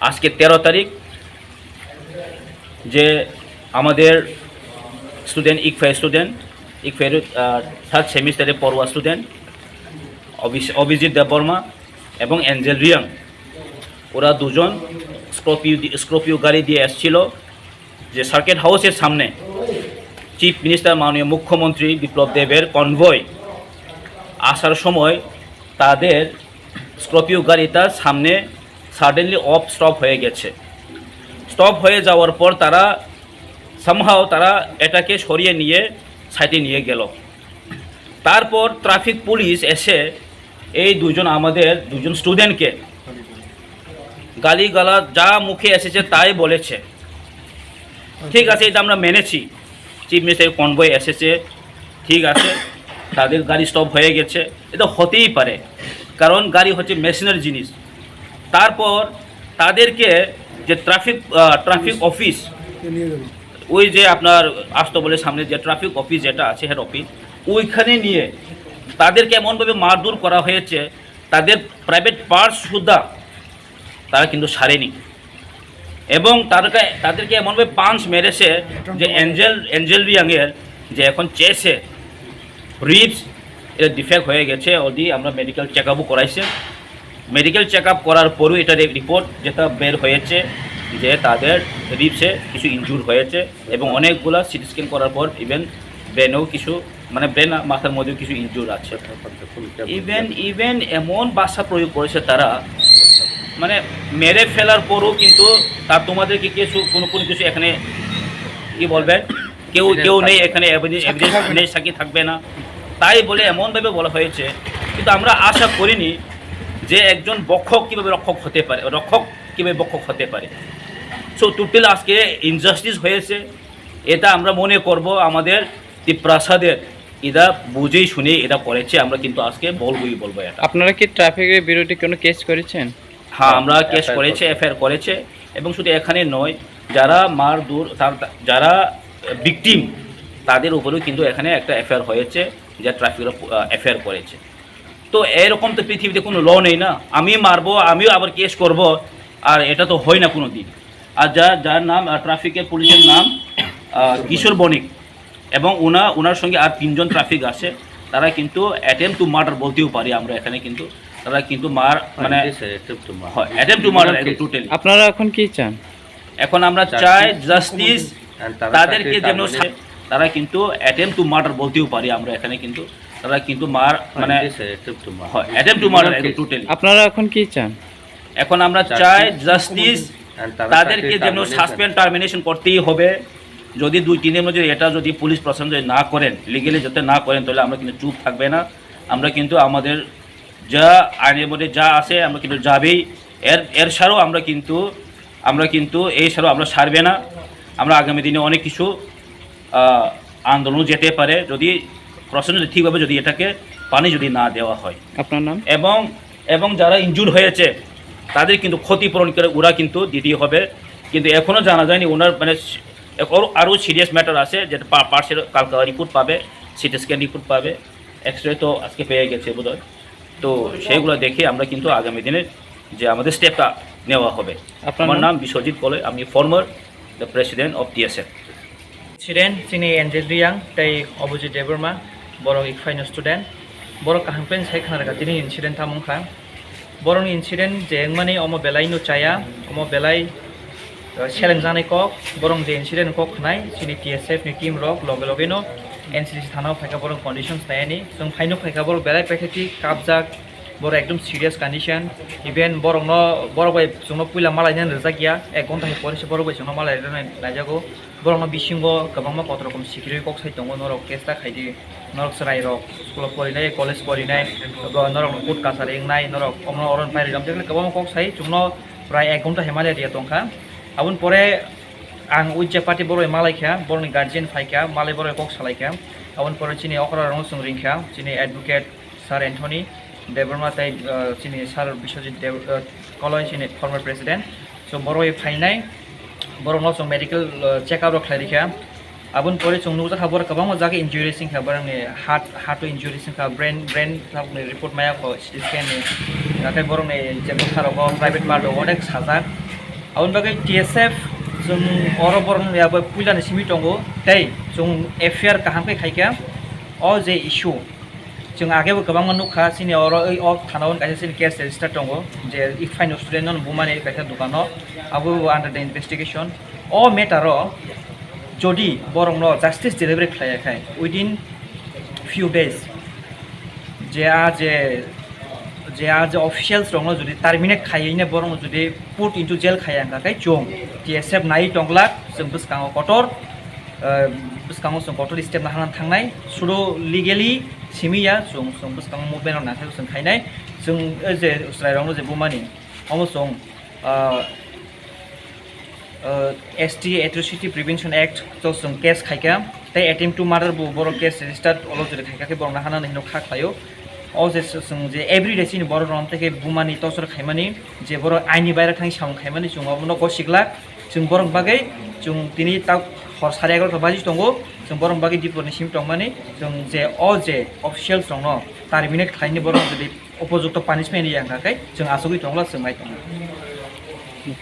আজকে 13 তারিখ যে আমাদের স্টুডেন্ট ইকফাই থার্ড সেমিস্টারে পড়ুয়া স্টুডেন্ট অভিজিৎ দেববর্মা এবং অ্যাঞ্জেল রিয়াং, ওরা দুজন স্করপিও গাড়ি দিয়ে এসেছিল যে সার্কিট হাউসের সামনে চিফ মিনিস্টার মাননীয় মুখ্যমন্ত্রী বিপ্লব দেবের কনভয় আসার সময় তাদের স্করপিও গাড়িটার সামনে সাডেনলি স্টপ হয়ে গেছে। স্টপ হয়ে যাওয়ার পর তারা এটাকে সরিয়ে নিয়ে সাইডে নিয়ে গেল। তারপর ট্রাফিক পুলিশ এসে এই আমাদের দুজন স্টুডেন্টকে গালিগালাজ যা মুখে এসেছে তাই বলেছে। ঠিক আছে, এটা আমরা মেনেছি, চিফ মিনিস্টার কনভয় এসেছে, ঠিক আছে, তাদের গাড়ি স্টপ হয়ে গেছে, এটা হতেই পারে, কারণ গাড়ি হচ্ছে মেশিনের জিনিস। তারপর তাদেরকে যে ট্রাফিক অফিস, ওই যে আপনার আস্তবলের সামনে যে ট্রাফিক অফিস যেটা আছে, হেড অফিস, ওইখানে নিয়ে তাদেরকে এমনভাবে মারধর করা হয়েছে, তাদের প্রাইভেট পার্টস সুদ্ধা তারা কিন্তু সারেনি, এবং তাদেরকে এমনভাবে পাঞ্চ মেরেছে যে অ্যাঞ্জেল রিয়াংয়ের যে এখন চেসে রিবস এটা ডিফেক্ট হয়ে গেছে। অলরেডি আমরা মেডিকেল চেক আপও করাইছে। মেডিকেল চেক আপ করার পরও এটার রিপোর্ট যেটা বের হয়েছে যে তাদের রিবসে কিছু ইনজুর হয়েছে, এবং অনেকগুলো সিটি স্ক্যান করার পর ইভেন ব্রেনেও কিছু, মানে ব্রেন মাথার মধ্যেও কিছু ইনজুর আছে। ইভেন এমন ভাষা প্রয়োগ করেছে তারা, মানে মেরে ফেলার পরও কিন্তু তোমাদেরকে কোনো কিছু এখানে কি বলবেন, কেউ নেই এখানে, এভিডেন্স সাক্ষী থাকবে না, তাই বলে এমনভাবে বলা হয়েছে। কিন্তু আমরা আশা করিনি যে একজন বক্ষক কীভাবে রক্ষক হতে পারে। সো টোটাল আজকে ইনজাস্টিস হয়েছে, এটা আমরা মনে করব আমাদের টিপ্রাসাদের এটা বুঝেই শুনে এটা করেছে, আমরা কিন্তু আজকে বলবো এটা। আপনারা কি ট্রাফিকের বিরুদ্ধে কোনো কেস করেছেন? হ্যাঁ, আমরা কেস করেছে, এফআইআর করেছে, এবং শুধু এখানে নয়, যারা যারা ভিকটিম তাদের উপরেও কিন্তু এখানে একটা এফআইআর হয়েছে, যা ট্রাফিকের এফআইআর করেছে। তো এরকম তো পৃথিবীতে কোনো ল নেই না, আমি মারবো আমিও আবার কেস করব, আর এটা তো হয় না কোনো দিন। আর যার নাম ট্রাফিকের পুলিশের নাম কিশোর বণিক, এবং ওনার সঙ্গে আর 3 জন ট্রাফিক আছে, তারা কিন্তু অ্যাটেম্প টু মার্ডার বলতেও পারি আমরা এখানে, কিন্তু তারা কিন্তু অ্যাটেম্প টু মার্ডার টোটালি। আপনারা এখন কি চান? এখন আমরা চাই জাস্টিস, তাদেরকে যেন, তারা কিন্তু অ্যাটেম্প টু মার্ডার বলতেও পারি আমরা এখানে, কিন্তু তারা কিন্তু অ্যাটেম্প টু মার্ডার টোটালি। আপনারা এখন কি চান? এখন আমরা চাই জাস্টিস, তাদেরকে যেন সাসপেন্ড টার্মিনেশন করতেই হবে। যদি 2-3 দিনের মধ্যে এটা যদি পুলিশ প্রশাসন যদি না করেন, লিগেলি যাতে না করেন, তাহলে আমরা কিন্তু চুপ থাকবে না। আমরা কিন্তু আমাদের যা আইনের মধ্যে যা আছে আমরা কিন্তু যাবেই, এর ছাড়াও আমরা কিন্তু এই ছাড়াও আমরা ছাড়বে না। আমরা আগামী দিনে অনেক কিছু আন্দোলন যেতে পারে, যদি প্রশাসন ঠিকভাবে যদি এটাকে পানি যদি না দেওয়া হয়। আপনার নাম? এবং যারা ইনজুর হয়েছে তাদের কিন্তু ক্ষতিপূরণ করে ওরা কিন্তু দিতেই হবে। কিন্তু এখনও জানা যায়নি ওনার, মানে আরও সিরিয়াস ম্যাটার আছে, যেটা পার্সের কালকা রিপোর্ট পাবে, সিটি স্ক্যান রিপোর্ট পাবে, এক্সরে তো আজকে পেয়ে গেছে বোধহয়। তো সেইগুলো দেখে আমরা কিন্তু আগামী দিনে যে আমাদের স্টেপটা নেওয়া হবে। আমার নাম বিশ্বজিৎ কলে, আমি former the president of TSF। Student sini Angel Riang tei Obujit Deborma borok ikfaino student borok kahangpen sai khanarga tini incident tamungkha borok incident je engmani omo belai no chaya omo belai seleng janai kok borok je incident kok khnai sini TSF ni team rok loge no NCC thana phaika borok conditions tayani jong phaino phaika borok belai pakheti kabjak borok ekdom serious condition even borok bai jongno puila malai nan rejakia 1 ঘন্টা pore se borok bai jongno malai najago borok no bisingo kabangma kot rokom sikri kok sai tongo norok kesta khaidi norok sarai rok school porinai college porinai norok court kasar engnai norok omno oron pai ram dekle kabangma kok sai jongno prai 1 ঘন্টা hemalai dia tongkha abun pore ang ujja party borok malai kha borok ni guardian phaika malai borok kok salai kha abun pore chini okra rong sung ringkha chini advocate sir Anthony Deborma tai chini sir Biswajit Koloi chini former president so boroi phainai borok no song medical check up rok khlairikha abun pore chung nuja khabor kabang jage injury sing khabar ni heart injury sing kha brain report maya ko scan ni nakai borok ni je kharo private part onek sajak Abon bagai TSF जों अर बरनयाबो पुइलानि सिमि दंगो तै जों FIR काहामखै खायका अ जे issue जों आगेबो गोबां नुखा सिनि अर ओइ अ थानावन गायसे सिनि case register दंगो जे इ फाइन स्टुडेन्ट नन बुमानि गायसे दुकानो आबो आन्डार द इनभेस्टिगेशन अ मेटार जदि बरंन जास्टिस डेलिभारि खालायाखै उइदिन few days जे ऑफिशियल्स दङ जुदि टार्मिनेट खायैनो बरं जुदि पुट इनटु जेल खायांगाखै जों TSF नाय दंग्ला जों बसकाङाव कटर बसकाङाव जों कटर स्टेप नाहानानै थांनाय सुदो लिगेलि सिमिया जों बसकाङाव मुभमेन्ट नाथाय जों खायनाय जों जे उसरायरावनो जे बुमानि अमसं ST एट्रोसिटी प्रिवेंशन एक्ट तो जों केस खायका तै एटेम्प्ट टू मार्डर बर केस रेजिस्टार्ड अल जुदि खायखाखै बर नाहानानै हिनो खाख्लायो अ जे जों जे एभ्रिडे सिनि बर रमतेके बुमानि तसर खायमानि जे बर आइनि बायरा थांनि साउन खायमानि जों अबनो गसिगला जों बर बागै जों दिनै ता हर 11:30 बाजि दंगो जों बर बागै दिपरनि सिम दंमानि जों जे अफिशियल्स दङ टार्मिनेट खायनि बर जुदि उपयुक्त पानिशमेन्ट यांगाखै जों आसुगै दंला जों नाय दङ